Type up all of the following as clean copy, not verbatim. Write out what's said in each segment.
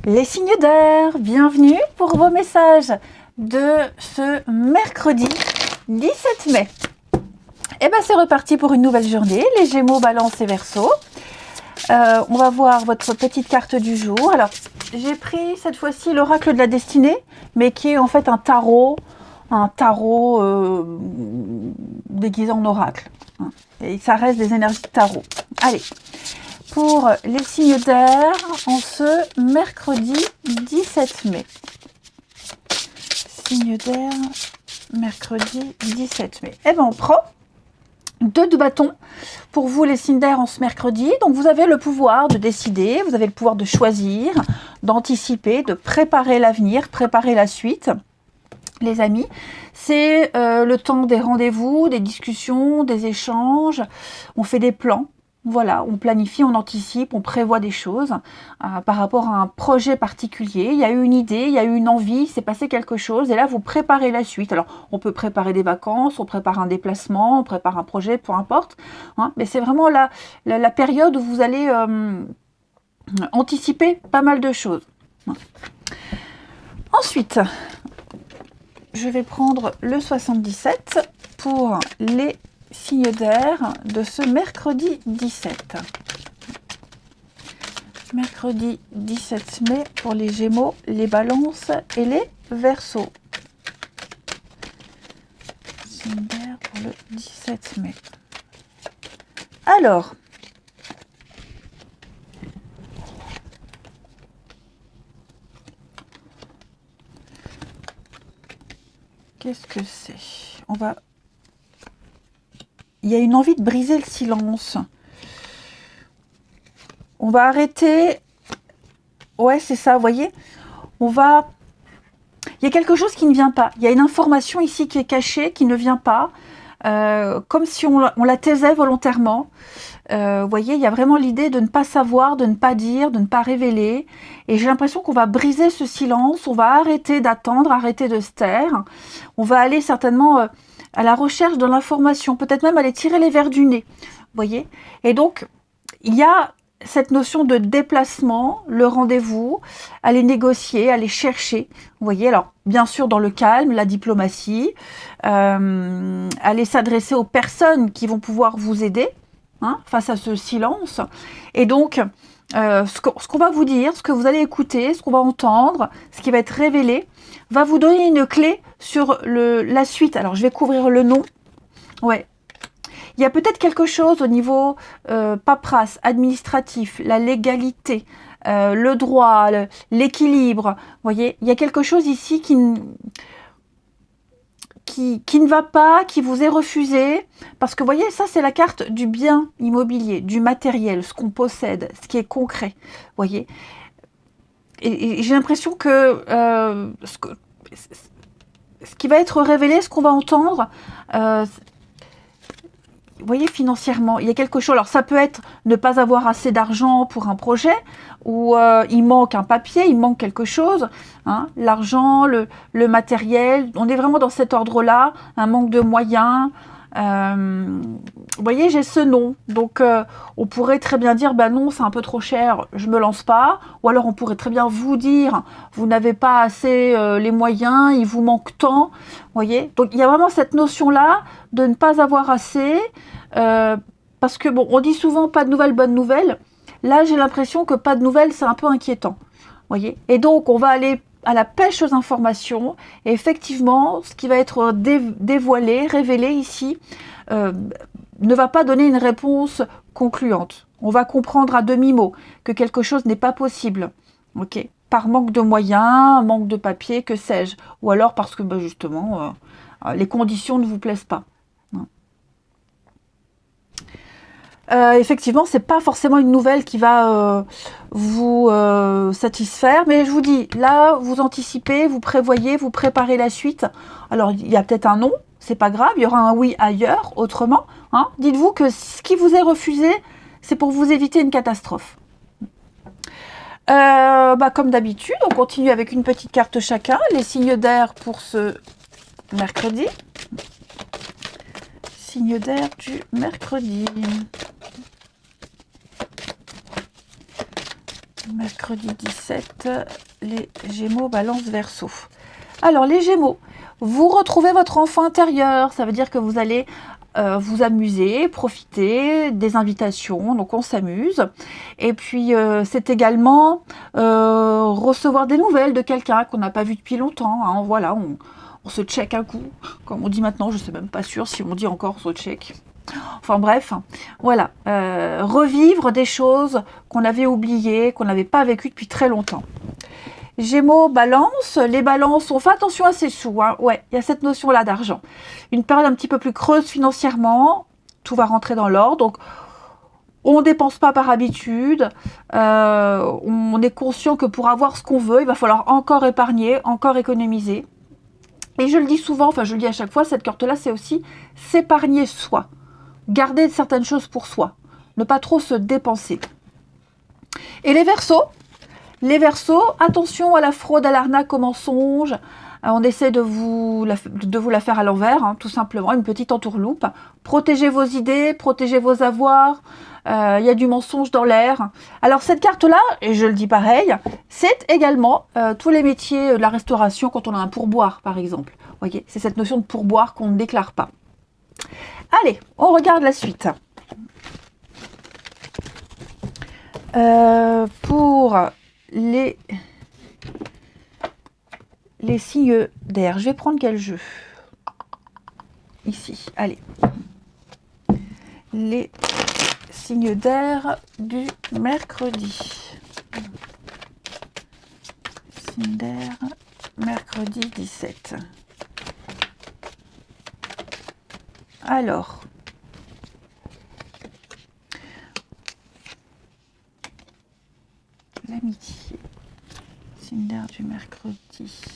Les signes d'air, bienvenue pour vos messages de ce mercredi 17 mai. Et bien c'est reparti pour une nouvelle journée, les Gémeaux, Balance et Verseau. On va voir votre petite carte du jour. Alors, j'ai pris cette fois-ci l'oracle de la destinée, mais qui est en fait un tarot déguisé en oracle. Et ça reste des énergies de tarot. Allez, pour les signes d'air en ce mercredi 17 mai. Signe d'air, mercredi 17 mai. Eh bien, on prend 2 de bâton pour vous les signes d'air en ce mercredi. Donc vous avez le pouvoir de décider, vous avez le pouvoir de choisir, d'anticiper, de préparer l'avenir, préparer la suite. Les amis, c'est le temps des rendez-vous, des discussions, des échanges. On fait des plans. Voilà, on planifie, on anticipe, on prévoit des choses par rapport à un projet particulier. Il y a eu une idée, il y a eu une envie, il s'est passé quelque chose et là vous préparez la suite. Alors on peut préparer des vacances, on prépare un déplacement, on prépare un projet, peu importe. Hein, mais c'est vraiment la période où vous allez anticiper pas mal de choses. Ensuite, je vais prendre le 77 pour les signes d'air de ce mercredi 17. Mercredi 17 mai pour les Gémeaux, les Balances et les Verseaux. Signes d'air pour le 17 mai. Alors, qu'est-ce que c'est? Il y a une envie de briser le silence. On va arrêter. Ouais, c'est ça, vous voyez. Il y a quelque chose qui ne vient pas. Il y a une information ici qui est cachée, qui ne vient pas. Comme si on la taisait volontairement. Vous voyez, il y a vraiment l'idée de ne pas savoir, de ne pas dire, de ne pas révéler. Et j'ai l'impression qu'on va briser ce silence. On va arrêter d'attendre, arrêter de se taire. On va aller certainement à la recherche de l'information. Peut-être même aller tirer les vers du nez. Vous voyez. Et donc, il y a cette notion de déplacement, le rendez-vous, aller négocier, aller chercher. Vous voyez, alors bien sûr dans le calme, la diplomatie, aller s'adresser aux personnes qui vont pouvoir vous aider face à ce silence. Et donc, ce qu'on va vous dire, ce que vous allez écouter, ce qu'on va entendre, ce qui va être révélé, va vous donner une clé sur la suite. Alors, je vais couvrir le nom. Ouais. Il y a peut-être quelque chose au niveau paperasse, administratif, la légalité, le droit, l'équilibre. Vous voyez, il y a quelque chose ici qui ne va pas, qui vous est refusé. Parce que vous voyez, ça c'est la carte du bien immobilier, du matériel, ce qu'on possède, ce qui est concret. Vous voyez. Et j'ai l'impression que ce qui va être révélé, ce qu'on va entendre, vous voyez, financièrement, il y a quelque chose. Alors, ça peut être ne pas avoir assez d'argent pour un projet, ou il manque un papier, il manque quelque chose. L'argent, le matériel, on est vraiment dans cet ordre-là, un manque de moyens. Vous voyez, j'ai ce nom. Donc, on pourrait très bien dire, bah non, c'est un peu trop cher, je me lance pas. Ou alors, on pourrait très bien vous dire, vous n'avez pas assez les moyens, il vous manque tant. Vous voyez, donc il y a vraiment cette notion-là de ne pas avoir assez. Parce que, bon, on dit souvent pas de nouvelles, bonnes nouvelles. Là, j'ai l'impression que pas de nouvelles, c'est un peu inquiétant. Vous voyez, et donc, on va aller à la pêche aux informations. Et effectivement, ce qui va être dévoilé, révélé ici, ne va pas donner une réponse concluante. On va comprendre à demi-mot que quelque chose n'est pas possible. Ok, par manque de moyens, manque de papier, que sais-je. Ou alors parce que, justement, les conditions ne vous plaisent pas. Effectivement, c'est pas forcément une nouvelle qui va vous satisfaire, mais je vous dis, là, vous anticipez, vous prévoyez, vous préparez la suite. Alors, il y a peut-être un non, c'est pas grave, il y aura un oui ailleurs, autrement. Dites-vous que ce qui vous est refusé, c'est pour vous éviter une catastrophe. Comme d'habitude, on continue avec une petite carte chacun, les signes d'air pour ce mercredi. Signe d'air du mercredi. Mercredi 17, les Gémeaux, Balance, Verseau. Alors, les Gémeaux, vous retrouvez votre enfant intérieur. Ça veut dire que vous allez vous amuser, profiter des invitations. Donc, on s'amuse. Et puis, c'est également recevoir des nouvelles de quelqu'un qu'on n'a pas vu depuis longtemps. Hein. Voilà, on se check un coup. Comme on dit maintenant, je ne sais même pas sûr si on dit encore on se check. Enfin bref, voilà, revivre des choses qu'on avait oubliées, qu'on n'avait pas vécues depuis très longtemps. Gémeaux, Balance, les Balances, on fait attention à ses sous, hein. Ouais, il y a cette notion-là d'argent. Une période un petit peu plus creuse financièrement, tout va rentrer dans l'ordre, donc on ne dépense pas par habitude, on est conscient que pour avoir ce qu'on veut, il va falloir encore épargner, encore économiser. Et je le dis souvent, enfin je le dis à chaque fois, cette carte-là, c'est aussi s'épargner soi. Garder certaines choses pour soi, ne pas trop se dépenser. Et les Verseaux, attention à la fraude, à l'arnaque, au mensonge. On essaie de vous la faire à l'envers, hein, tout simplement, une petite entourloupe. Protégez vos idées, protégez vos avoirs. Il y a du mensonge dans l'air. Alors cette carte-là, et je le dis pareil, c'est également tous les métiers de la restauration quand on a un pourboire, par exemple. Vous voyez, c'est cette notion de pourboire qu'on ne déclare pas. Allez, on regarde la suite. Pour les signes d'air, je vais prendre quel jeu? Ici, allez. Les signes d'air du mercredi. Signes d'air, mercredi 17. Alors, l'amitié, signe d'air du mercredi.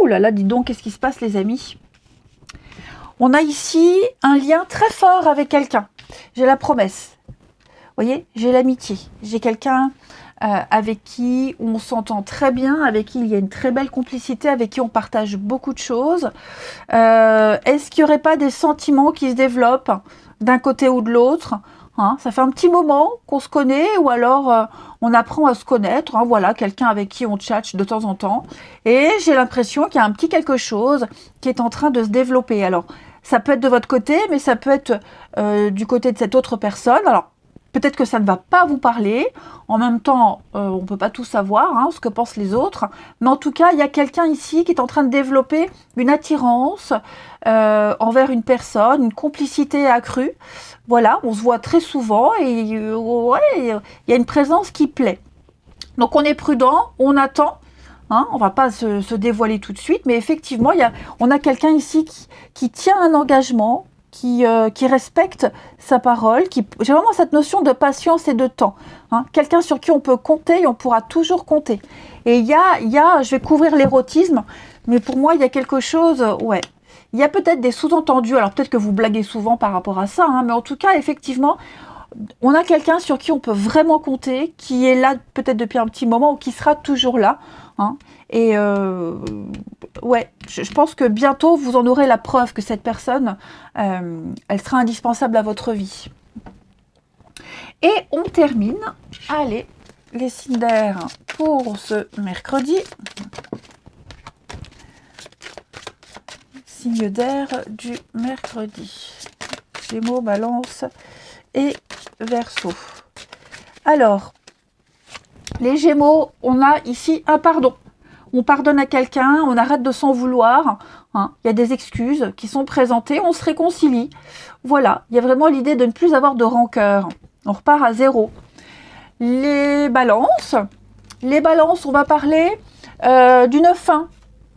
Ouh là là, dis donc, qu'est-ce qui se passe les amis? On a ici un lien très fort avec quelqu'un. J'ai la promesse. Vous voyez, j'ai l'amitié. J'ai quelqu'un avec qui on s'entend très bien, avec qui il y a une très belle complicité, avec qui on partage beaucoup de choses. Est-ce qu'il n'y aurait pas des sentiments qui se développent d'un côté ou de l'autre, hein? Ça fait un petit moment qu'on se connaît, ou alors on apprend à se connaître, hein, voilà, quelqu'un avec qui on tchatche de temps en temps. Et j'ai l'impression qu'il y a un petit quelque chose qui est en train de se développer. Alors, ça peut être de votre côté, mais ça peut être du côté de cette autre personne. Alors, peut-être que ça ne va pas vous parler. En même temps, on ne peut pas tout savoir, hein, ce que pensent les autres. Mais en tout cas, il y a quelqu'un ici qui est en train de développer une attirance envers une personne, une complicité accrue. Voilà, on se voit très souvent et ouais, il y a une présence qui plaît. Donc on est prudent, on attend. Hein, on ne va pas se dévoiler tout de suite, mais effectivement, on a quelqu'un ici qui tient un engagement, qui respecte sa parole. J'ai vraiment cette notion de patience et de temps. Hein, quelqu'un sur qui on peut compter et on pourra toujours compter. Et je vais couvrir l'érotisme, mais pour moi, il y a quelque chose, ouais. Il y a peut-être des sous-entendus, alors peut-être que vous blaguez souvent par rapport à ça, hein, mais en tout cas, effectivement, on a quelqu'un sur qui on peut vraiment compter, qui est là peut-être depuis un petit moment ou qui sera toujours là. Hein. Et ouais, je pense que bientôt, vous en aurez la preuve que cette personne, elle sera indispensable à votre vie. Et on termine, allez, les signes d'air pour ce mercredi. Signe d'air du mercredi. Gémeaux, Balance et Verseau. Alors, les Gémeaux, on a ici un pardon. On pardonne à quelqu'un, on arrête de s'en vouloir. Hein. Il y a des excuses qui sont présentées, on se réconcilie. Voilà, il y a vraiment l'idée de ne plus avoir de rancœur. On repart à zéro. Les Balances, on va parler d'une fin.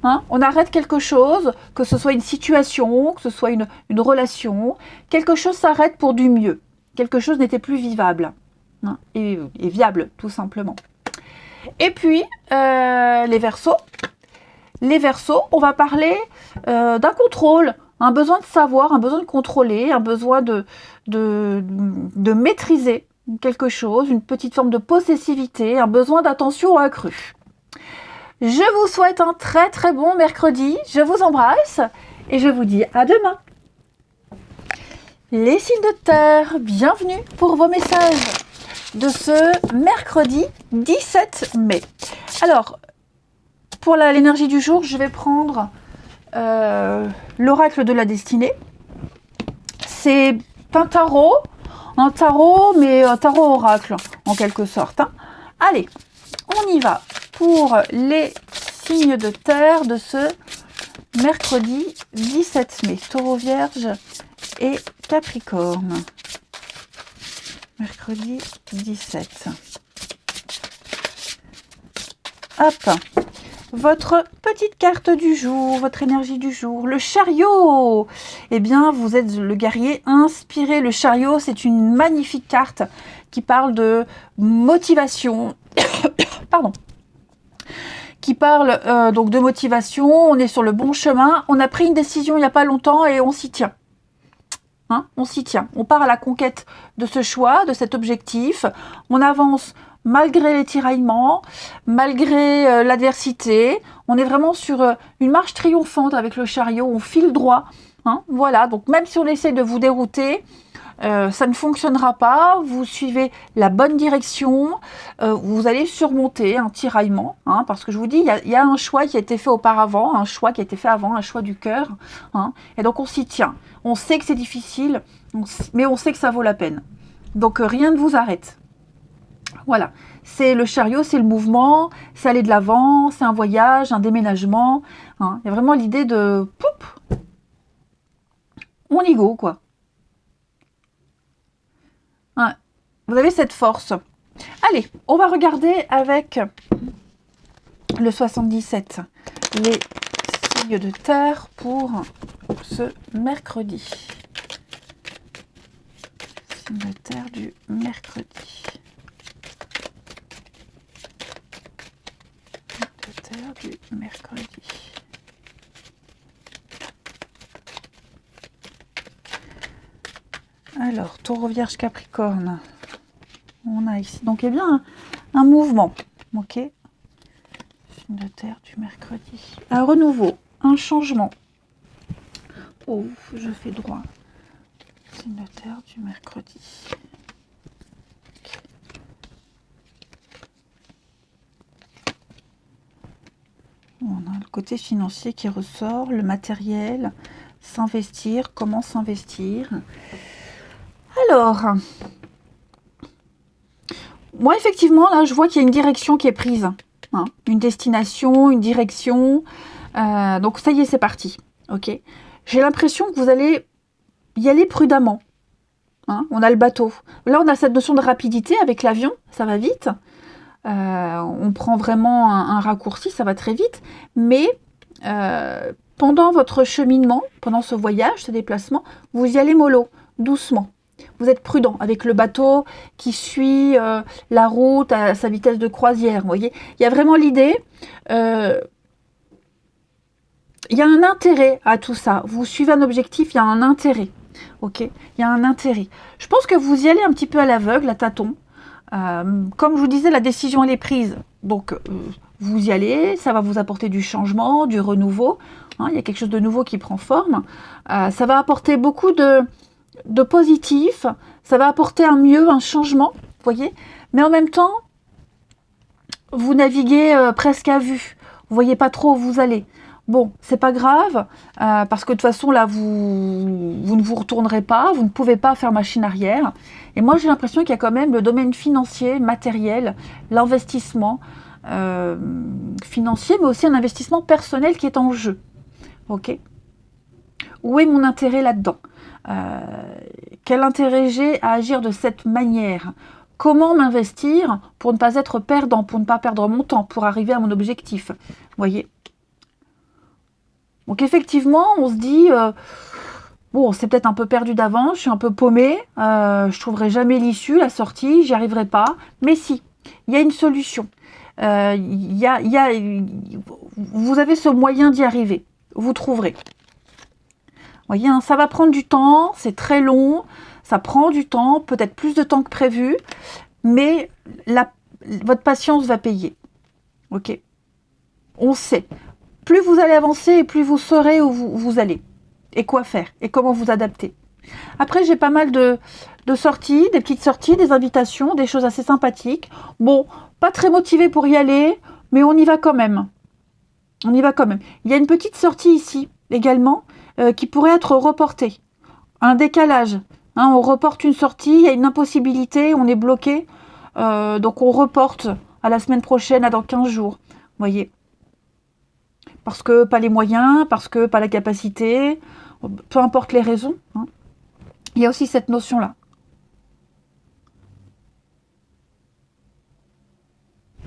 Hein, on arrête quelque chose, que ce soit une situation, que ce soit une relation. Quelque chose s'arrête pour du mieux. Quelque chose n'était plus vivable. Hein, et viable, tout simplement. Et puis, les Verseaux. Les Verseaux, on va parler d'un contrôle. Un besoin de savoir, un besoin de contrôler, un besoin de maîtriser quelque chose, une petite forme de possessivité, un besoin d'attention accrue. Je vous souhaite un très très bon mercredi, je vous embrasse et je vous dis à demain. Les signes de terre, bienvenue pour vos messages de ce mercredi 17 mai. Alors, pour l'énergie du jour, je vais prendre l'oracle de la destinée. C'est un tarot, mais un tarot oracle en quelque sorte. Hein. Allez, on y va pour les signes de terre de ce mercredi 17 mai. Taureau, Vierge et Capricorne. Mercredi 17. Hop. Votre petite carte du jour, votre énergie du jour, le chariot. Eh bien, vous êtes le guerrier inspiré. Le chariot, c'est une magnifique carte qui parle de motivation. Pardon. Qui parle donc de motivation. On est sur le bon chemin. On a pris une décision il n'y a pas longtemps et on s'y tient. Hein, on s'y tient. On part à la conquête de ce choix, de cet objectif. On avance malgré les tiraillements, malgré l'adversité. On est vraiment sur une marche triomphante avec le chariot. On file droit. Hein, voilà. Donc même si on essaie de vous dérouter, ça ne fonctionnera pas. Vous suivez la bonne direction. Vous allez surmonter un tiraillement. Hein, parce que je vous dis, il y a un choix qui a été fait auparavant, un choix qui a été fait avant, un choix du cœur. Hein, et donc on s'y tient. On sait que c'est difficile, mais on sait que ça vaut la peine. Donc rien ne vous arrête. Voilà. C'est le chariot, c'est le mouvement, c'est aller de l'avant, c'est un voyage, un déménagement. Hein. Il y a vraiment l'idée de... Poup, on y go, quoi. Hein. Vous avez cette force. Allez, on va regarder avec le 77 les signes de terre pour ce mercredi. Signes de terre du mercredi. Signes de terre du mercredi. Alors, Taureau, Vierge, Capricorne. On a ici donc eh bien un mouvement. Ok. Signe de terre du mercredi. Un renouveau, un changement. Oh, je fais droit. Signe de terre du mercredi. Okay. On a le côté financier qui ressort, le matériel, s'investir, comment s'investir. Alors, moi effectivement, là, je vois qu'il y a une direction qui est prise. Hein, une destination, une direction. Donc ça y est, c'est parti. Ok. J'ai l'impression que vous allez y aller prudemment. Hein, on a le bateau. Là, on a cette notion de rapidité avec l'avion. Ça va vite. On prend vraiment un raccourci, ça va très vite. Mais pendant votre cheminement, pendant ce voyage, ce déplacement, vous y allez mollo, doucement. Vous êtes prudent avec le bateau qui suit la route à sa vitesse de croisière. Vous voyez, il y a vraiment l'idée. Il y a un intérêt à tout ça. Vous suivez un objectif, il y a un intérêt. Ok, il y a un intérêt. Je pense que vous y allez un petit peu à l'aveugle, à tâtons. Comme je vous disais, la décision elle est prise. Donc vous y allez, ça va vous apporter du changement, du renouveau. Hein, il y a quelque chose de nouveau qui prend forme. Ça va apporter beaucoup de positif, ça va apporter un mieux, un changement, vous voyez. Mais en même temps, vous naviguez presque à vue. Vous voyez pas trop où vous allez. Bon, c'est pas grave, parce que de toute façon, là, vous ne vous retournerez pas, vous ne pouvez pas faire machine arrière. Et moi, j'ai l'impression qu'il y a quand même le domaine financier, matériel, l'investissement financier, mais aussi un investissement personnel qui est en jeu. Ok ? Où est mon intérêt là-dedans ? Quel intérêt j'ai à agir de cette manière? Comment m'investir pour ne pas être perdant, pour ne pas perdre mon temps, pour arriver à mon objectif? Vous voyez? Donc effectivement, on se dit, bon, c'est peut-être un peu perdu d'avance, je suis un peu paumée, je trouverai jamais l'issue, la sortie, j'y arriverai pas. Mais si, il y a une solution. Vous avez ce moyen d'y arriver. Vous trouverez. Vous voyez, hein, ça va prendre du temps, c'est très long, ça prend du temps, peut-être plus de temps que prévu, mais votre patience va payer. Ok? On sait. Plus vous allez avancer, et plus vous saurez où vous allez, et quoi faire, et comment vous adapter. Après, j'ai pas mal de sorties, des petites sorties, des invitations, des choses assez sympathiques. Bon, pas très motivée pour y aller, mais on y va quand même. On y va quand même. Il y a une petite sortie ici, également, qui pourrait être reportée. Un décalage. Hein, on reporte une sortie, il y a une impossibilité, on est bloqué. Donc on reporte à la semaine prochaine, à dans 15 jours. Vous voyez. Parce que pas les moyens, parce que pas la capacité, peu importe les raisons. Hein. Il y a aussi cette notion-là.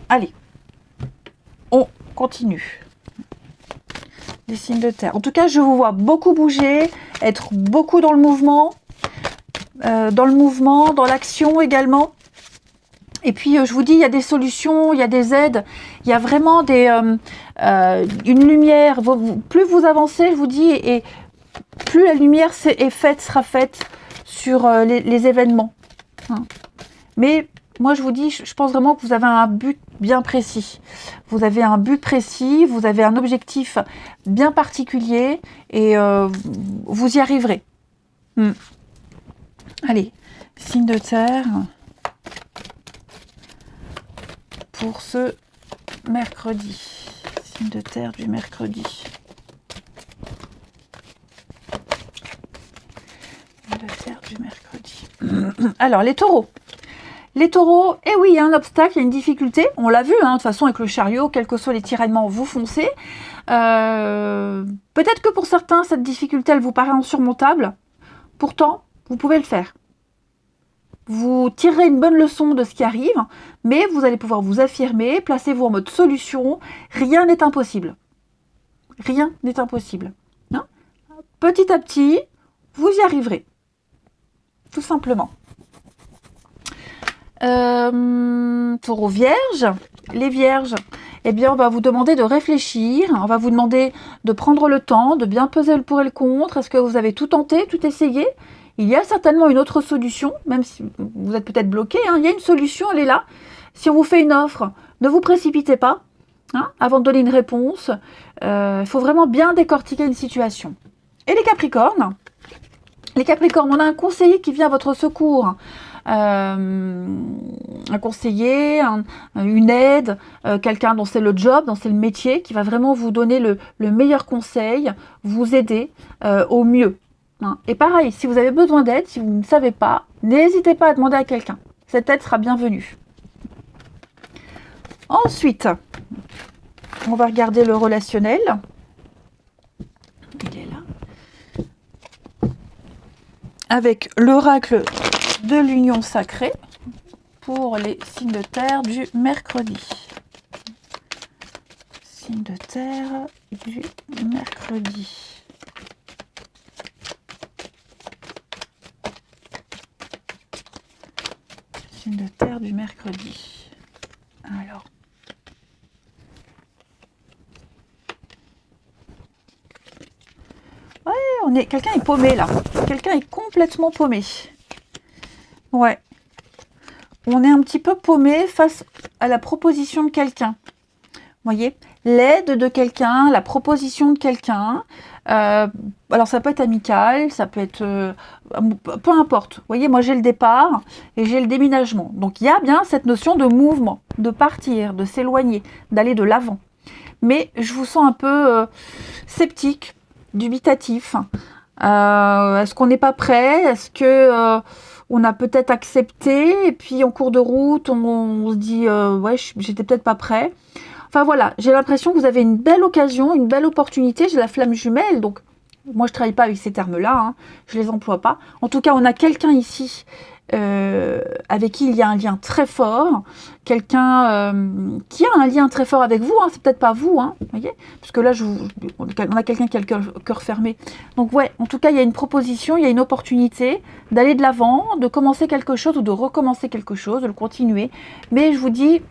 Allez, on continue. Les signes de terre. En tout cas, je vous vois beaucoup bouger, être beaucoup dans le mouvement, dans l'action également. Et puis, je vous dis, il y a des solutions, il y a des aides, il y a vraiment une lumière. Plus vous avancez, je vous dis, et plus la lumière sera faite sur les événements. Hein. Mais moi, je vous dis, je pense vraiment que vous avez un but bien précis. Vous avez un but précis, vous avez un objectif bien particulier et vous y arriverez. Allez, signe de terre pour ce mercredi. Signe de terre du mercredi. Signe de terre du mercredi. Alors, les taureaux. Les taureaux, eh oui, il y a un obstacle, il y a une difficulté. On l'a vu, hein, de toute façon, avec le chariot, quels que soient les tiraillements, vous foncez. Peut-être que pour certains, cette difficulté, elle vous paraît insurmontable. Pourtant, vous pouvez le faire. Vous tirerez une bonne leçon de ce qui arrive, mais vous allez pouvoir vous affirmer, placez-vous en mode solution. Rien n'est impossible. Rien n'est impossible. Hein? Petit à petit, vous y arriverez. Tout simplement. Taureau vierge, les vierges, eh bien on va vous demander de réfléchir, on va vous demander de prendre le temps, de bien peser le pour et le contre. Est-ce que vous avez tout tenté, tout essayé? Il y a certainement une autre solution, même si vous êtes peut-être bloqué, hein, il y a une solution, elle est là. Si on vous fait une offre, ne vous précipitez pas, hein, avant de donner une réponse. Il faut vraiment bien décortiquer une situation. Et les Capricornes, on a un conseiller qui vient à votre secours. Un conseiller, une aide, quelqu'un dont c'est le job, dont c'est le métier, qui va vraiment vous donner le meilleur conseil, vous aider au mieux. Hein. Et pareil, si vous avez besoin d'aide, si vous ne savez pas, n'hésitez pas à demander à quelqu'un. Cette aide sera bienvenue. Ensuite, on va regarder le relationnel. Il est là. Avec l'oracle de l'union sacrée pour les signes de terre du mercredi. Signe de terre du mercredi. Signe de terre du mercredi. Alors. Ouais, quelqu'un est paumé là. Quelqu'un est complètement paumé. Ouais. On est un petit peu paumé face à la proposition de quelqu'un. Vous voyez, l'aide de quelqu'un, la proposition de quelqu'un. Alors ça peut être amical, ça peut être... peu importe. Vous voyez, moi j'ai le départ et j'ai le déménagement. Donc il y a bien cette notion de mouvement, de partir, de s'éloigner, d'aller de l'avant. Mais je vous sens un peu sceptique, dubitatif. Est-ce qu'on n'est pas prêt? Est-ce que on a peut-être accepté et puis en cours de route, on se dit ouais, j'étais peut-être pas prêt. Enfin voilà, j'ai l'impression que vous avez une belle occasion, une belle opportunité. J'ai la flamme jumelle, donc moi je travaille pas avec ces termes-là, hein, je les emploie pas. En tout cas, on a quelqu'un ici avec qui il y a un lien très fort, quelqu'un qui a un lien très fort avec vous, hein, c'est peut-être pas vous, hein, voyez, parce que là on a quelqu'un qui a le cœur fermé. Donc ouais, en tout cas il y a une proposition, il y a une opportunité d'aller de l'avant, de commencer quelque chose ou de recommencer quelque chose, de le continuer. Mais je vous dis,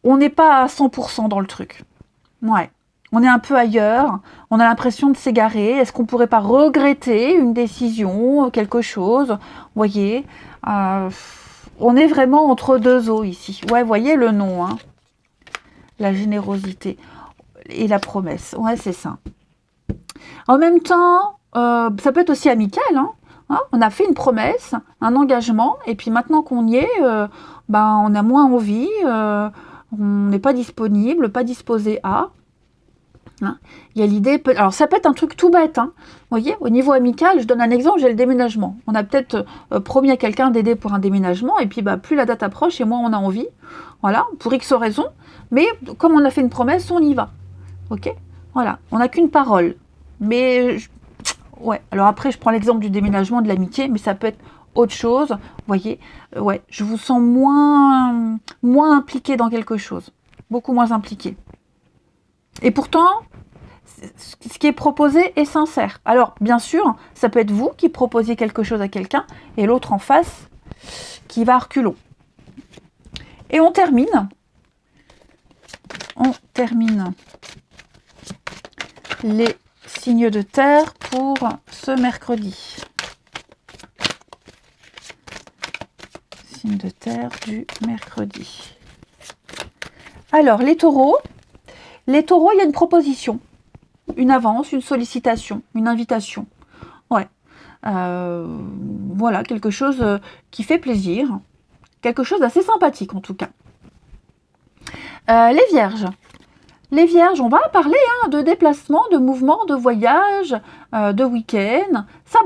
on n'est pas à 100% dans le truc. Ouais. On est un peu ailleurs, on a l'impression de s'égarer. Est-ce qu'on ne pourrait pas regretter une décision, quelque chose? Vous voyez, on est vraiment entre deux eaux ici. Ouais, vous voyez le nom, hein. La générosité et la promesse. Ouais, c'est ça. En même temps, Ça peut être aussi amical, hein. Hein, on a fait une promesse, un engagement, et puis maintenant qu'on y est, ben, on a moins envie, on n'est pas disponible, pas disposé à. Hein. Il y a l'idée, alors ça peut être un truc tout bête, hein. Vous voyez, au niveau amical, je donne un exemple, j'ai le déménagement. On a peut-être promis à quelqu'un d'aider pour un déménagement, et puis bah, plus la date approche, et moins on a envie. Voilà, pour X raisons, mais comme on a fait une promesse, on y va. Ok, voilà, on n'a qu'une parole. Mais ouais, alors après, je prends l'exemple du déménagement, de l'amitié, mais ça peut être autre chose. Vous voyez, ouais, je vous sens moins impliqué dans quelque chose. Beaucoup moins impliqué. Et pourtant, ce qui est proposé est sincère. Alors, bien sûr, ça peut être vous qui proposiez quelque chose à quelqu'un, et l'autre en face qui va à reculons. Et on termine. Les signes de terre pour ce mercredi. Signes de terre du mercredi. Alors, les taureaux, il y a une proposition, une avance, une sollicitation, une invitation. Ouais. Voilà, quelque chose qui fait plaisir. Quelque chose d'assez sympathique en tout cas. Les vierges. Les vierges, on va parler de déplacement, de mouvement, de voyage, de week-end. Ça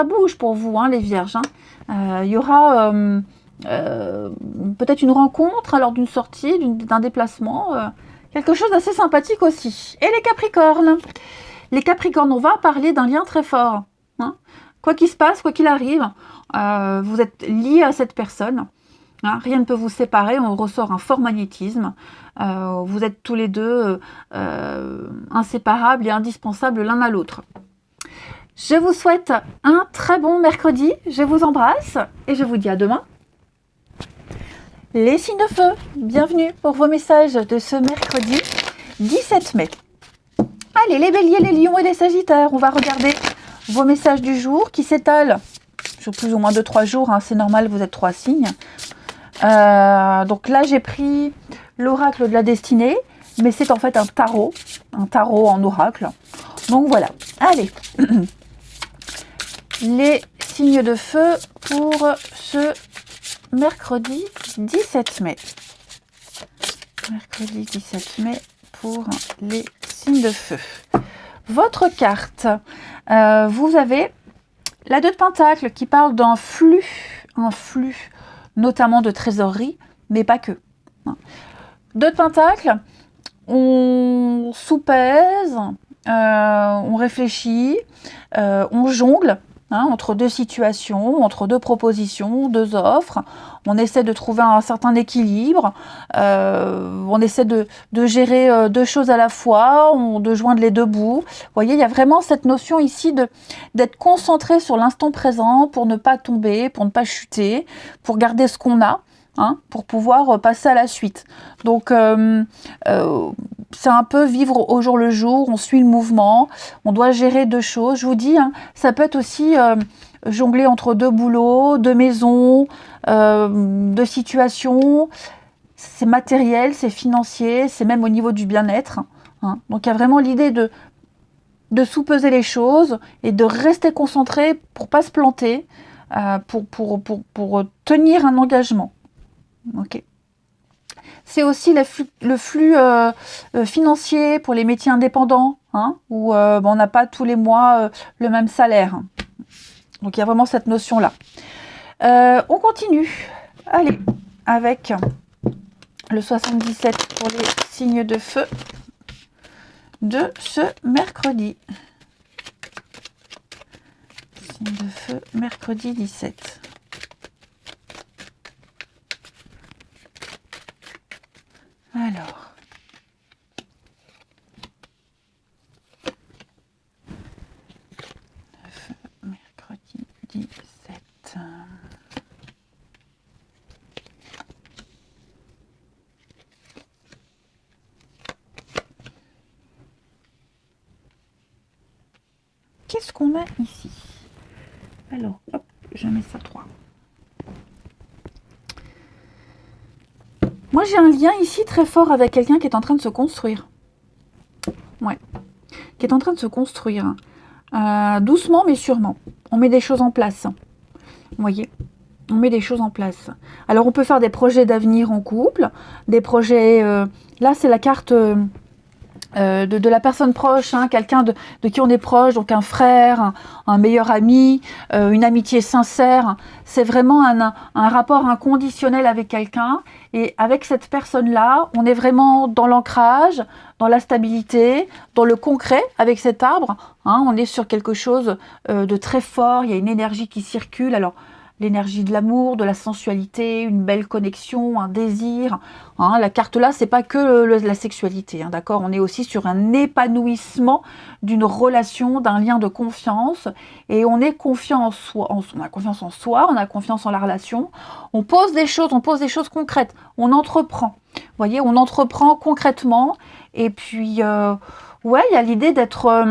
bouge pour vous, les vierges. Il y aura peut-être une rencontre lors d'une sortie, d'un déplacement. Quelque chose d'assez sympathique aussi. Et les capricornes. Les capricornes, on va parler d'un lien très fort. Hein. Quoi qu'il se passe, quoi qu'il arrive, vous êtes liés à cette personne. Hein, rien ne peut vous séparer, on ressort un fort magnétisme. Vous êtes tous les deux inséparables et indispensables l'un à l'autre. Je vous souhaite un très bon mercredi, je vous embrasse et je vous dis à demain. Les signes de feu, bienvenue pour vos messages de ce mercredi 17 mai. Allez, les béliers, les lions et les sagittaires, on va regarder vos messages du jour qui s'étalent sur plus ou moins 2-3 jours, c'est normal, vous êtes 3 signes. Donc là, j'ai pris l'oracle de la destinée, mais c'est en fait un tarot en oracle. Donc voilà, allez, les signes de feu pour ce mercredi 17 mai. Mercredi 17 mai pour les signes de feu. Votre carte, vous avez la 2 de Pentacle qui parle d'un flux, notamment de trésorerie, mais pas que. 2 de Pentacle, on soupèse, on réfléchit, on jongle entre 2 situations, entre 2 propositions, 2 offres. On essaie de trouver un certain équilibre, on essaie de gérer 2 choses à la fois, de joindre les 2 bouts. Vous voyez, il y a vraiment cette notion ici d'être concentré sur l'instant présent pour ne pas tomber, pour ne pas chuter, pour garder ce qu'on a. Pour pouvoir passer à la suite. Donc, c'est un peu vivre au jour le jour, on suit le mouvement, on doit gérer 2 choses. Je vous dis, ça peut être aussi jongler entre 2 boulots, 2 maisons, 2 situations. C'est matériel, c'est financier, c'est même au niveau du bien-être. Donc, il y a vraiment l'idée de sous-peser les choses et de rester concentré pour ne pas se planter, pour tenir un engagement. Ok. C'est aussi le flux financier pour les métiers indépendants, où on n'a pas tous les mois le même salaire. Donc il y a vraiment cette notion-là. On continue. Allez, avec le 77 pour les signes de feu de ce mercredi. Signe de feu, mercredi 17. Alors, mercredi 17. Qu'est-ce qu'on a ici? Alors, hop, je mets ça 3. Moi, j'ai un lien ici très fort avec quelqu'un qui est en train de se construire. Ouais. Qui est en train de se construire. doucement mais sûrement. On met des choses en place. Vous voyez, on met des choses en place. Alors, on peut faire des projets d'avenir en couple, des projets... là, c'est la carte de la personne proche, hein, quelqu'un de qui on est proche, donc un frère, un meilleur ami, une amitié sincère. C'est vraiment un rapport inconditionnel avec quelqu'un. Et avec cette personne-là, on est vraiment dans l'ancrage, dans la stabilité, dans le concret avec cet arbre. Hein, on est sur quelque chose de très fort, il y a une énergie qui circule. Alors, l'énergie de l'amour, de la sensualité, une belle connexion, un désir. Hein, la carte là, c'est pas que la sexualité, hein, d'accord. On est aussi sur un épanouissement d'une relation, d'un lien de confiance, et on est confiant en soi. On a confiance en soi, on a confiance en la relation. On pose des choses concrètes. On entreprend. Vous voyez, on entreprend concrètement. Et puis, ouais, il y a l'idée d'être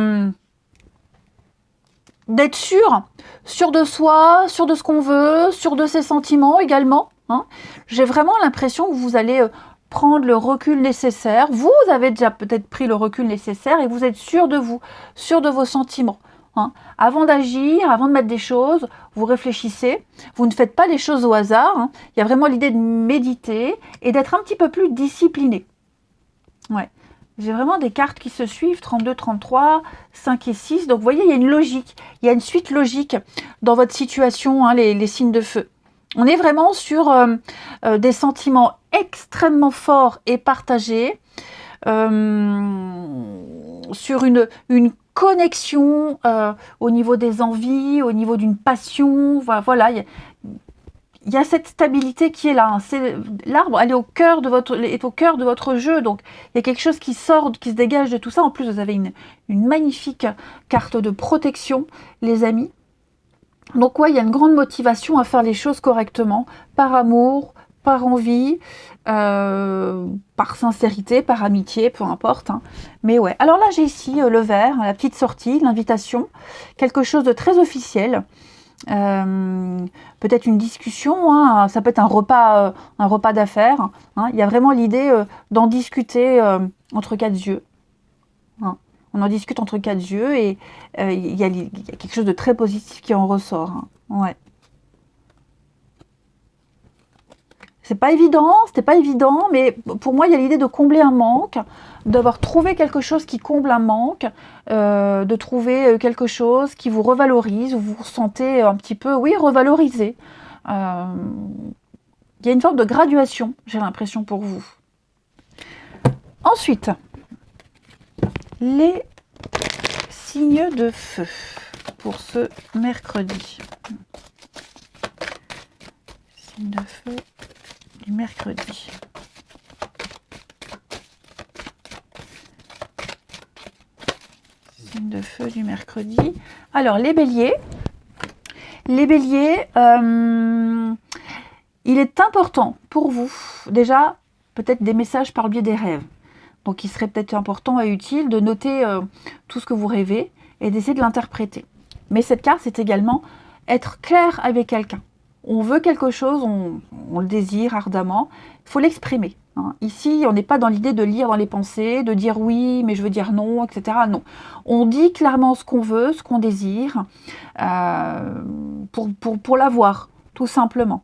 sûr de soi, sûr de ce qu'on veut, sûr de ses sentiments également. Hein. J'ai vraiment l'impression que vous allez prendre le recul nécessaire. Vous avez déjà peut-être pris le recul nécessaire et vous êtes sûr de vous, sûr de vos sentiments. Hein. Avant d'agir, avant de mettre des choses, vous réfléchissez. Vous ne faites pas les choses au hasard. Hein. Il y a vraiment l'idée de méditer et d'être un petit peu plus discipliné. Ouais. J'ai vraiment des cartes qui se suivent, 32, 33, 5 et 6. Donc, vous voyez, il y a une logique, il y a une suite logique dans votre situation, hein, les signes de feu. On est vraiment sur des sentiments extrêmement forts et partagés, sur une connexion au niveau des envies, au niveau d'une passion. Voilà, il y a cette stabilité qui est là. Hein. L'arbre, elle est au cœur de votre jeu. Donc, il y a quelque chose qui sort, qui se dégage de tout ça. En plus, vous avez une magnifique carte de protection, les amis. Donc, ouais, il y a une grande motivation à faire les choses correctement, par amour, par envie, par sincérité, par amitié, peu importe. Hein. Mais ouais. Alors là, j'ai ici le verre, la petite sortie, l'invitation, quelque chose de très officiel. Peut-être une discussion, hein, ça peut être un repas d'affaires. Hein, il y a vraiment l'idée d'en discuter entre quatre yeux. Hein. On en discute entre quatre yeux et il y a quelque chose de très positif qui en ressort. Hein. Ouais. C'était pas évident, mais pour moi, il y a l'idée de combler un manque, d'avoir trouvé quelque chose qui comble un manque, de trouver quelque chose qui vous revalorise, où vous vous sentez un petit peu, oui, revalorisé. Il y a une forme de graduation, j'ai l'impression, pour vous. Ensuite, les signes de feu pour ce mercredi. Signes de feu du mercredi. Signe de feu du mercredi. Alors, les béliers. Les béliers, il est important pour vous, déjà, peut-être des messages par le biais des rêves. Donc, il serait peut-être important et utile de noter tout ce que vous rêvez et d'essayer de l'interpréter. Mais cette carte, c'est également être clair avec quelqu'un. On veut quelque chose, on le désire ardemment, il faut l'exprimer. Hein. Ici, on n'est pas dans l'idée de lire dans les pensées, de dire oui, mais je veux dire non, etc. Non. On dit clairement ce qu'on veut, ce qu'on désire, pour l'avoir, tout simplement.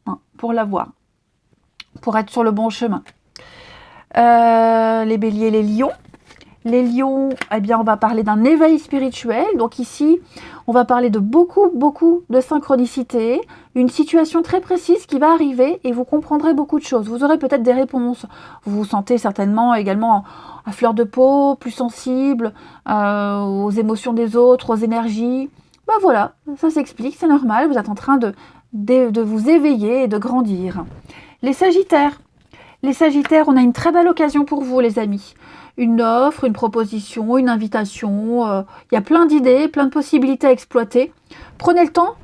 Hein, pour l'avoir, pour être sur le bon chemin. Les béliers, les lions. Les lions, eh bien, on va parler d'un éveil spirituel. Donc ici, on va parler de beaucoup de synchronicité, une situation très précise qui va arriver et vous comprendrez beaucoup de choses. Vous aurez peut-être des réponses. Vous vous sentez certainement également à fleur de peau, plus sensible aux émotions des autres, aux énergies. Ben voilà, ça s'explique, c'est normal. Vous êtes en train de vous éveiller et de grandir. Les Sagittaires. Les Sagittaires, on a une très belle occasion pour vous, les amis. Une offre, une proposition, une invitation. Il y a plein d'idées, plein de possibilités à exploiter. Prenez le temps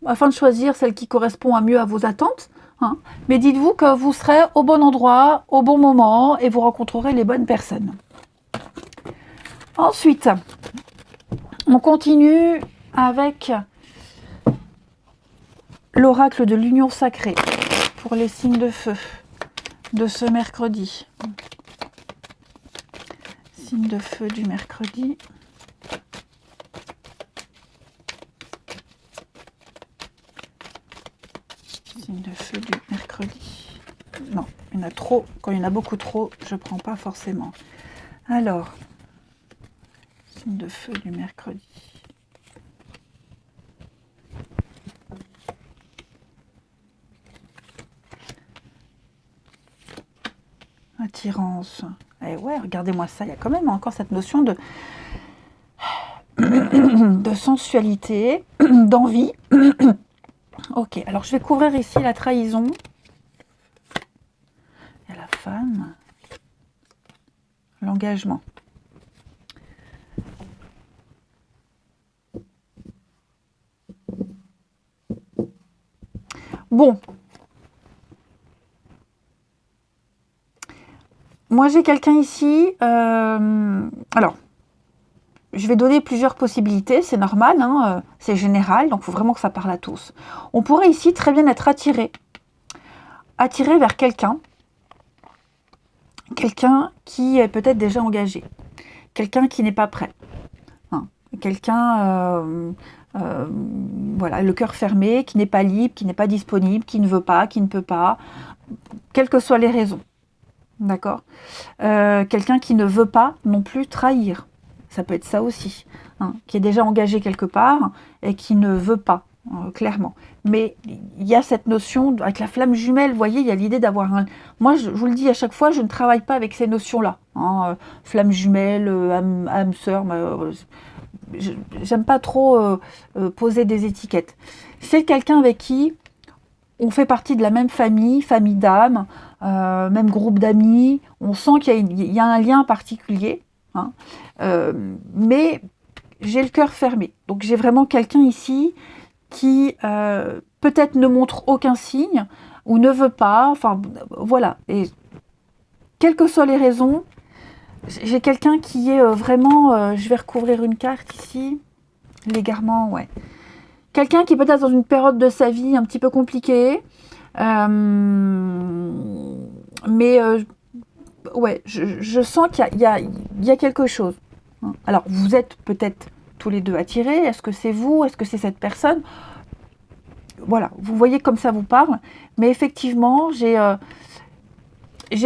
afin de choisir celle qui correspond à mieux à vos attentes. Hein. Mais dites-vous que vous serez au bon endroit, au bon moment et vous rencontrerez les bonnes personnes. Ensuite, on continue avec l'oracle de l'union sacrée pour les signes de feu de ce mercredi. Signe de feu du mercredi. Signe de feu du mercredi. Non, il y en a trop. Quand il y en a beaucoup trop, je ne prends pas forcément. Alors, signe de feu du mercredi. Attirance. Eh ouais, regardez-moi ça. Il y a quand même encore cette notion de, de sensualité, d'envie. Ok, alors je vais couvrir ici la trahison. Et la femme. L'engagement. Bon. Moi, j'ai quelqu'un ici. Alors, je vais donner plusieurs possibilités. C'est normal, hein, c'est général. Donc, il faut vraiment que ça parle à tous. On pourrait ici très bien être attiré. Attiré vers quelqu'un. Quelqu'un qui est peut-être déjà engagé. Quelqu'un qui n'est pas prêt. Hein. Quelqu'un... voilà, le cœur fermé, qui n'est pas libre, qui n'est pas disponible, qui ne veut pas, qui ne peut pas, quelles que soient les raisons. D'accord. Quelqu'un qui ne veut pas non plus trahir. Ça peut être ça aussi. Hein, qui est déjà engagé quelque part et qui ne veut pas, clairement. Mais il y a cette notion, avec la flamme jumelle, vous voyez, il y a l'idée d'avoir un... Moi, je vous le dis à chaque fois, je ne travaille pas avec ces notions-là. Hein, flamme jumelle, âme sœur... J'aime pas trop poser des étiquettes. C'est quelqu'un avec qui on fait partie de la même famille, famille d'âme, même groupe d'amis. On sent qu'il y a un lien particulier. Hein. Mais j'ai le cœur fermé. Donc j'ai vraiment quelqu'un ici qui peut-être ne montre aucun signe ou ne veut pas. Enfin voilà. Et quelles que soient les raisons, j'ai quelqu'un qui est vraiment... je vais recouvrir une carte ici. L'égarement, ouais. Quelqu'un qui est peut-être dans une période de sa vie un petit peu compliquée. Mais ouais, je sens qu'il y a quelque chose. Alors, vous êtes peut-être tous les deux attirés. Est-ce que c'est vous? Est-ce que c'est cette personne? Voilà, vous voyez comme ça vous parle. Mais effectivement, j'ai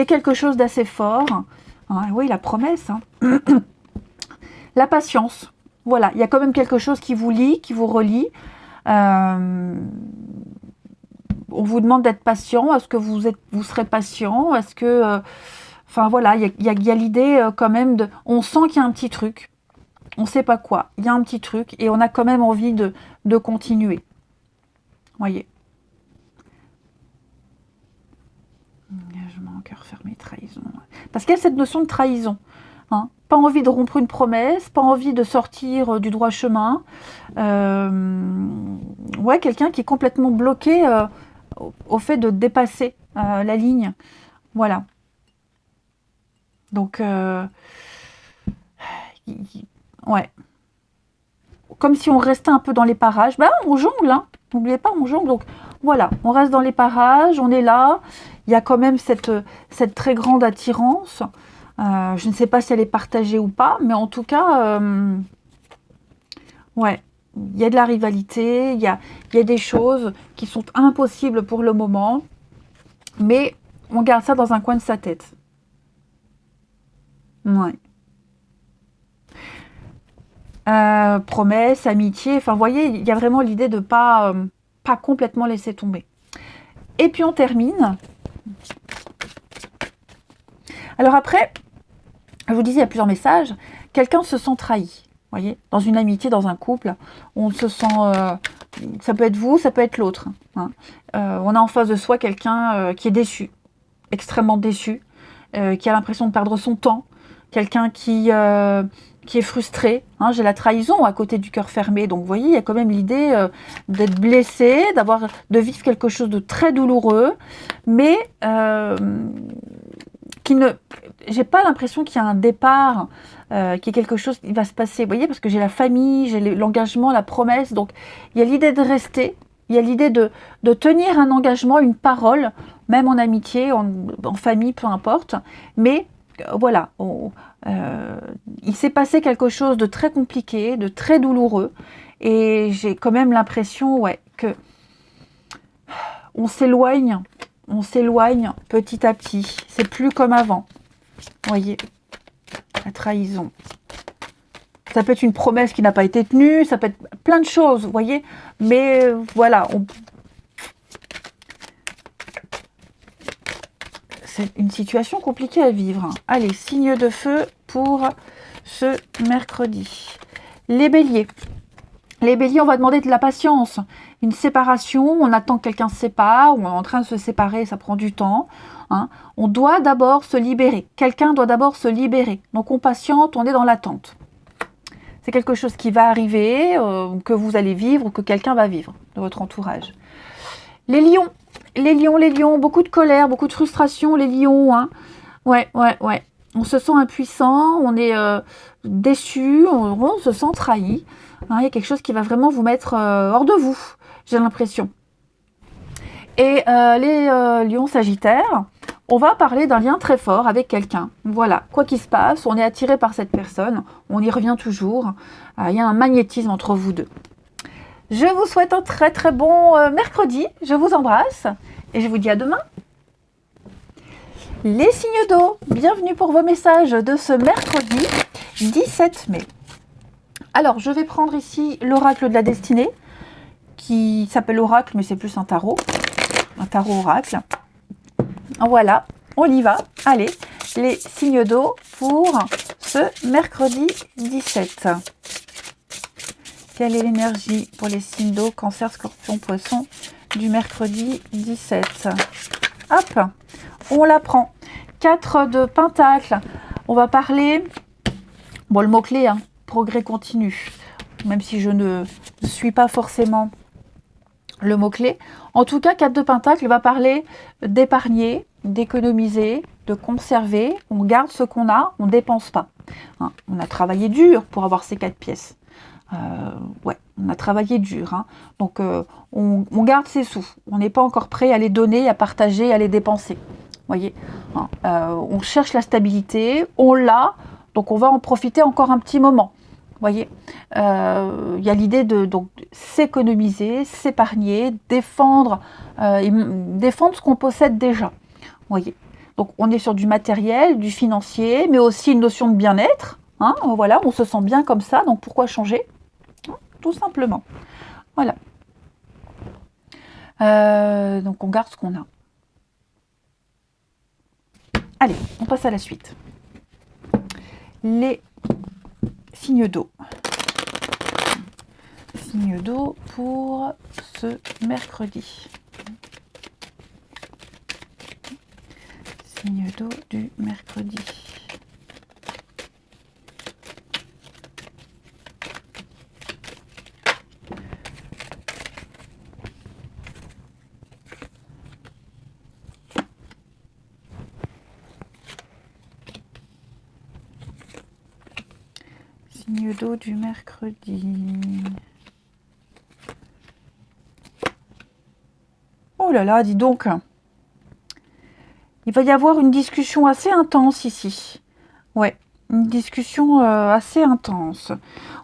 quelque chose d'assez fort. Hein, oui, la promesse. Hein. La patience. Voilà, il y a quand même quelque chose qui vous lie, qui vous relie. On vous demande d'être patient. Est-ce que vous serez patient? Est-ce que... enfin voilà, il y a l'idée quand même de... On sent qu'il y a un petit truc. On ne sait pas quoi. Il y a un petit truc. Et on a quand même envie de continuer. Voyez. Engagement, cœur fermé, trahison. Parce qu'il y a cette notion de trahison. Hein. Pas envie de rompre une promesse, pas envie de sortir du droit chemin. Ouais, quelqu'un qui est complètement bloqué au fait de dépasser la ligne. Voilà. Donc, ouais. Comme si on restait un peu dans les parages. Ben, on jongle, hein. N'oubliez pas, on jongle. Donc, voilà, on reste dans les parages, on est là. Il y a quand même cette très grande attirance. Je ne sais pas si elle est partagée ou pas, mais en tout cas, ouais, il y a de la rivalité, il y a des choses qui sont impossibles pour le moment, mais on garde ça dans un coin de sa tête. Ouais. Promesse, amitié, enfin, vous voyez, il y a vraiment l'idée de pas complètement laisser tomber. Et puis on termine. Alors après, je vous disais, il y a plusieurs messages. Quelqu'un se sent trahi. Vous voyez, dans une amitié, dans un couple, on se sent... ça peut être vous, ça peut être l'autre. Hein. On a en face de soi quelqu'un qui est déçu, extrêmement déçu, qui a l'impression de perdre son temps, quelqu'un qui est frustré. Hein. J'ai la trahison à côté du cœur fermé. Donc, vous voyez, il y a quand même l'idée d'être blessé, de vivre quelque chose de très douloureux, mais j'ai pas l'impression qu'il y a un départ, qu'il y ait quelque chose qui va se passer. Vous voyez, parce que j'ai la famille, j'ai l'engagement, la promesse. Donc, il y a l'idée de rester. Il y a l'idée de tenir un engagement, une parole, même en amitié, en famille, peu importe. Mais voilà, il s'est passé quelque chose de très compliqué, de très douloureux. Et j'ai quand même l'impression, ouais, que... on s'éloigne petit à petit. C'est plus comme avant. Voyez, la trahison. Ça peut être une promesse qui n'a pas été tenue, ça peut être plein de choses, vous voyez. Mais voilà, c'est une situation compliquée à vivre. Allez, signe de feu pour ce mercredi. Les béliers. Les béliers, on va demander de la patience. Une séparation, on attend que quelqu'un se sépare, on est en train de se séparer, ça prend du temps. Hein. On doit d'abord se libérer. Quelqu'un doit d'abord se libérer. Donc on patiente, on est dans l'attente. C'est quelque chose qui va arriver, que vous allez vivre ou que quelqu'un va vivre de votre entourage. Les lions. Les lions, beaucoup de colère, beaucoup de frustration, les lions. Hein. Ouais. On se sent impuissant, on est déçu, on se sent trahi. Hein, il y a quelque chose qui va vraiment vous mettre hors de vous, j'ai l'impression. Et les lions sagittaires, on va parler d'un lien très fort avec quelqu'un. Voilà, quoi qu'il se passe, on est attiré par cette personne, on y revient toujours. Il y a un magnétisme entre vous deux. Je vous souhaite un très très bon mercredi, je vous embrasse et je vous dis à demain. Les signes d'eau, bienvenue pour vos messages de ce mercredi 17 mai. Alors, je vais prendre ici l'oracle de la destinée, qui s'appelle oracle, mais c'est plus un tarot oracle. Voilà, on y va. Allez, les signes d'eau pour ce mercredi 17. Quelle est l'énergie pour les signes d'eau, cancer, scorpion, poisson, du mercredi 17? Hop, on la prend. 4 de pentacles. On va parler, bon, le mot-clé, hein, progrès continu. Même si je ne suis pas forcément le mot-clé. En tout cas, 4 de pentacles va parler d'épargner, d'économiser, de conserver. On garde ce qu'on a, on ne dépense pas. Hein, on a travaillé dur pour avoir ces 4 pièces. Ouais, on a travaillé dur. Hein. Donc, on garde ses sous. On n'est pas encore prêt à les donner, à partager, à les dépenser. Voyez, hein, on cherche la stabilité, on l'a, donc on va en profiter encore un petit moment. Voyez, il y a l'idée de s'économiser, s'épargner, défendre ce qu'on possède déjà. Voyez, donc on est sur du matériel, du financier, mais aussi une notion de bien-être. Hein, voilà, on se sent bien comme ça, donc pourquoi changer? Tout simplement. Voilà. Donc on garde ce qu'on a. Allez, on passe à la suite. Les signes d'eau. Signes d'eau pour ce mercredi. Signes d'eau du mercredi. Signe d'eau du mercredi. Oh là là, dis donc. Il va y avoir une discussion assez intense ici. Ouais, une discussion assez intense.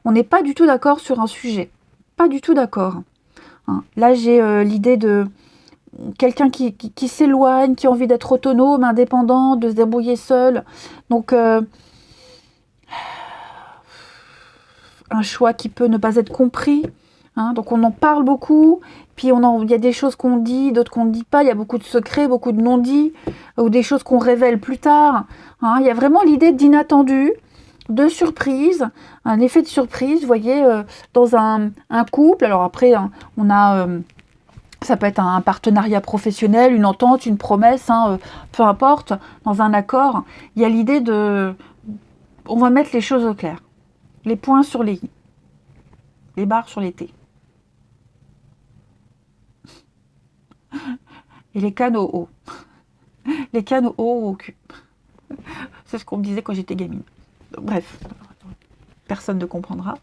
On n'est pas du tout d'accord sur un sujet. Pas du tout d'accord. Hein. Là, j'ai l'idée de quelqu'un qui s'éloigne, qui a envie d'être autonome, indépendant, de se débrouiller seul. Donc, un choix qui peut ne pas être compris. Hein, donc on en parle beaucoup, puis il y a des choses qu'on dit, d'autres qu'on ne dit pas, il y a beaucoup de secrets, beaucoup de non-dits, ou des choses qu'on révèle plus tard. Hein, il y a vraiment l'idée d'inattendu, de surprise, un effet de surprise, vous voyez, dans un couple. Alors après, hein, on a... ça peut être un partenariat professionnel, une entente, une promesse, hein, peu importe, dans un accord. Il y a l'idée de... On va mettre les choses au clair. Les points sur les i. Les barres sur les t. Et les cannes au haut. Les cannes au haut ou au cul. C'est ce qu'on me disait quand j'étais gamine. Bref, personne ne comprendra.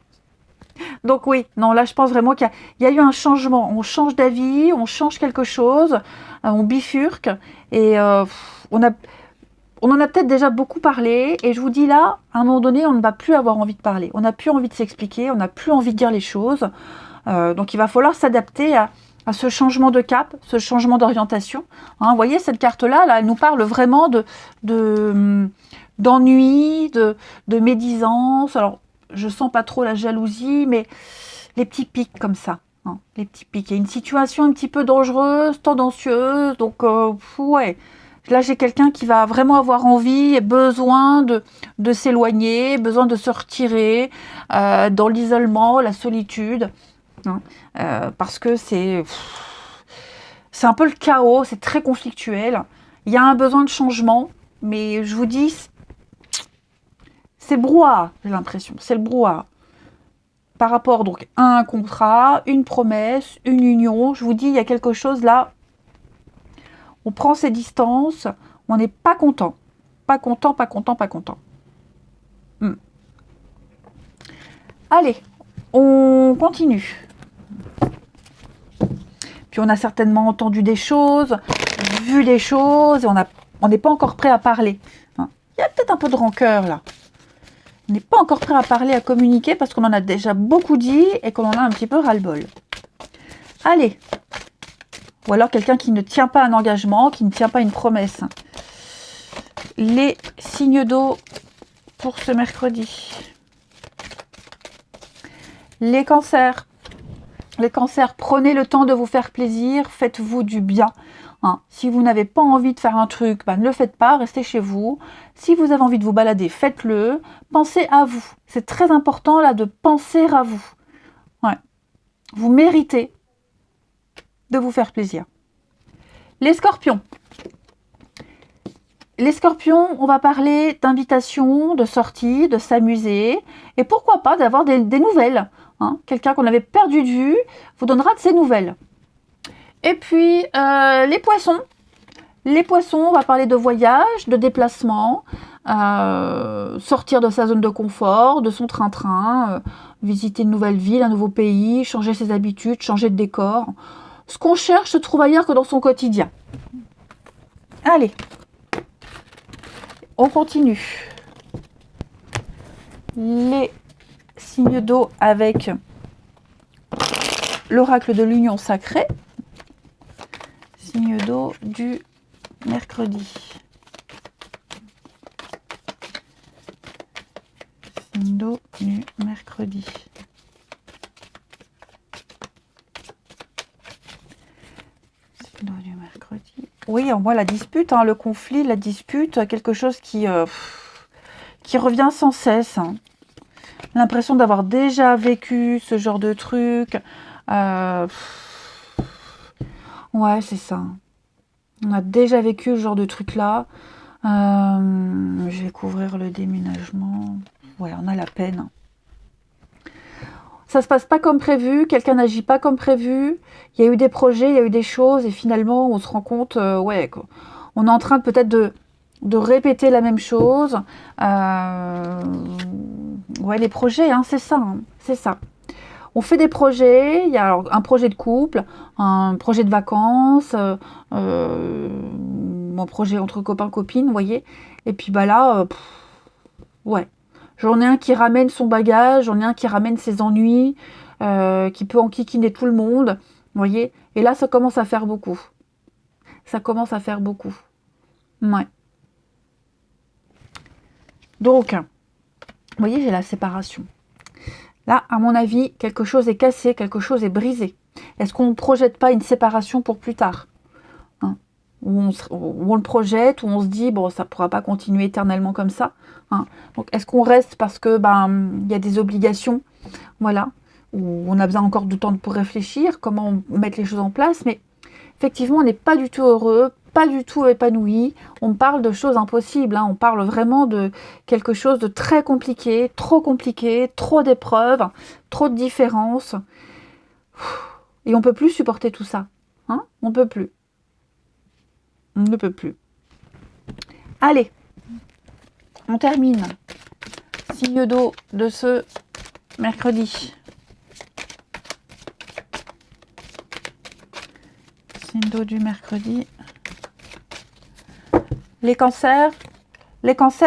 Donc oui, non, là je pense vraiment qu'il y a eu un changement. On change d'avis, on change quelque chose, on bifurque. Et on en a peut-être déjà beaucoup parlé. Et je vous dis là, à un moment donné, on ne va plus avoir envie de parler. On n'a plus envie de s'expliquer, on n'a plus envie de dire les choses. Donc il va falloir s'adapter à ce changement de cap, ce changement d'orientation. Hein, vous voyez, cette carte-là, là, elle nous parle vraiment d'ennui, de médisance. Alors, je sens pas trop la jalousie, mais les petits pics comme ça. Hein, les petits pics. Il y a une situation un petit peu dangereuse, tendancieuse. Donc, ouais. Là, j'ai quelqu'un qui va vraiment avoir envie et besoin de s'éloigner, besoin de se retirer dans l'isolement, la solitude. Hein, parce que c'est un peu le chaos, c'est très conflictuel. Il y a un besoin de changement, mais je vous dis, c'est le brouhaha, j'ai l'impression. C'est le brouhaha. Par rapport donc à un contrat, une promesse, une union, je vous dis, il y a quelque chose là. On prend ses distances, on n'est pas content. Pas content, pas content, pas content. Allez, on continue. Puis on a certainement entendu des choses, vu des choses, et on n'est pas encore prêt à parler. Hein. Il y a peut-être un peu de rancœur là. On n'est pas encore prêt à parler, à communiquer, parce qu'on en a déjà beaucoup dit et qu'on en a un petit peu ras-le-bol. Allez. Ou alors quelqu'un qui ne tient pas un engagement, qui ne tient pas une promesse. Les signes d'eau pour ce mercredi. Les cancers. Les cancers, prenez le temps de vous faire plaisir, faites-vous du bien. Hein. Si vous n'avez pas envie de faire un truc, ne le faites pas, restez chez vous. Si vous avez envie de vous balader, faites-le. Pensez à vous. C'est très important là de penser à vous. Ouais. Vous méritez de vous faire plaisir. Les scorpions. Les scorpions, on va parler d'invitation, de sortie, de s'amuser. Et pourquoi pas d'avoir des nouvelles. Hein. Quelqu'un qu'on avait perdu de vue vous donnera de ses nouvelles. Et puis, les poissons. Les poissons, on va parler de voyage, de déplacement, sortir de sa zone de confort, de son train-train, visiter une nouvelle ville, un nouveau pays, changer ses habitudes, changer de décor. Ce qu'on cherche se trouve ailleurs que dans son quotidien. Allez, on continue. Les signes d'eau avec l'oracle de l'union sacrée. Signe d'eau du mercredi. Signe d'eau du mercredi. Signe d'eau du mercredi. Oui, on voit la dispute, hein, le conflit, la dispute, quelque chose qui revient sans cesse. Hein. L'impression d'avoir déjà vécu ce genre de truc. Ouais, c'est ça. On a déjà vécu ce genre de truc-là. Je vais couvrir le déménagement. Ouais, on a la peine. Ça se passe pas comme prévu, quelqu'un n'agit pas comme prévu. Il y a eu des projets, il y a eu des choses, et finalement, on se rend compte, ouais, on est en train peut-être de répéter la même chose. Ouais, les projets, hein, c'est ça, hein, c'est ça. On fait des projets, il y a alors un projet de couple, un projet de vacances, un projet entre copains-copines, vous voyez. Et puis là, ouais. J'en ai un qui ramène son bagage, j'en ai un qui ramène ses ennuis, qui peut enquiquiner tout le monde, vous voyez. Et là, ça commence à faire beaucoup. Ça commence à faire beaucoup. Ouais. Donc, vous voyez, j'ai la séparation. Là, à mon avis, quelque chose est cassé, quelque chose est brisé. Est-ce qu'on ne projette pas une séparation pour plus tard, hein, où on le projette, où on se dit, bon, ça ne pourra pas continuer éternellement comme ça. Hein. Donc, est-ce qu'on reste parce que y a des obligations, voilà, où on a besoin encore du temps pour réfléchir, comment mettre les choses en place, mais effectivement, on n'est pas du tout heureux, pas du tout épanoui. On parle de choses impossibles, hein. On parle vraiment de quelque chose de très compliqué, trop d'épreuves, trop de différences. Et on ne peut plus supporter tout ça. Hein, on ne peut plus. On ne peut plus. Allez, on termine. Signe d'eau de ce mercredi. Signe d'eau du mercredi. Les cancers,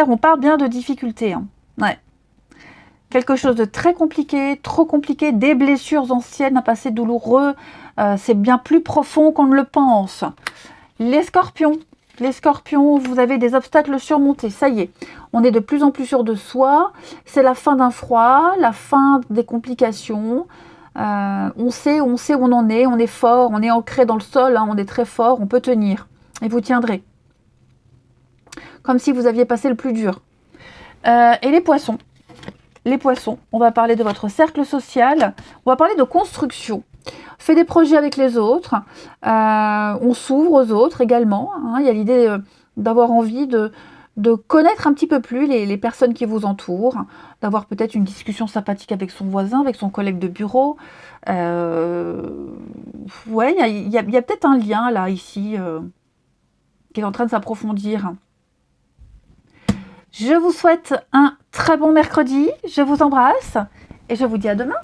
on parle bien de difficultés. Hein. Ouais. Quelque chose de très compliqué, trop compliqué, des blessures anciennes, un passé douloureux, c'est bien plus profond qu'on ne le pense. Les scorpions, vous avez des obstacles surmontés, ça y est. On est de plus en plus sûr de soi, c'est la fin d'un froid, la fin des complications. On sait où on en est, on est fort, on est ancré dans le sol, hein, on est très fort, on peut tenir. Et vous tiendrez. Comme si vous aviez passé le plus dur. Et les poissons, on va parler de votre cercle social, on va parler de construction. Fait des projets avec les autres, on s'ouvre aux autres également. Hein. Il y a l'idée d'avoir envie de connaître un petit peu plus les personnes qui vous entourent, d'avoir peut-être une discussion sympathique avec son voisin, avec son collègue de bureau. Ouais, il y a peut-être un lien là, ici, qui est en train de s'approfondir. Je vous souhaite un très bon mercredi, je vous embrasse et je vous dis à demain.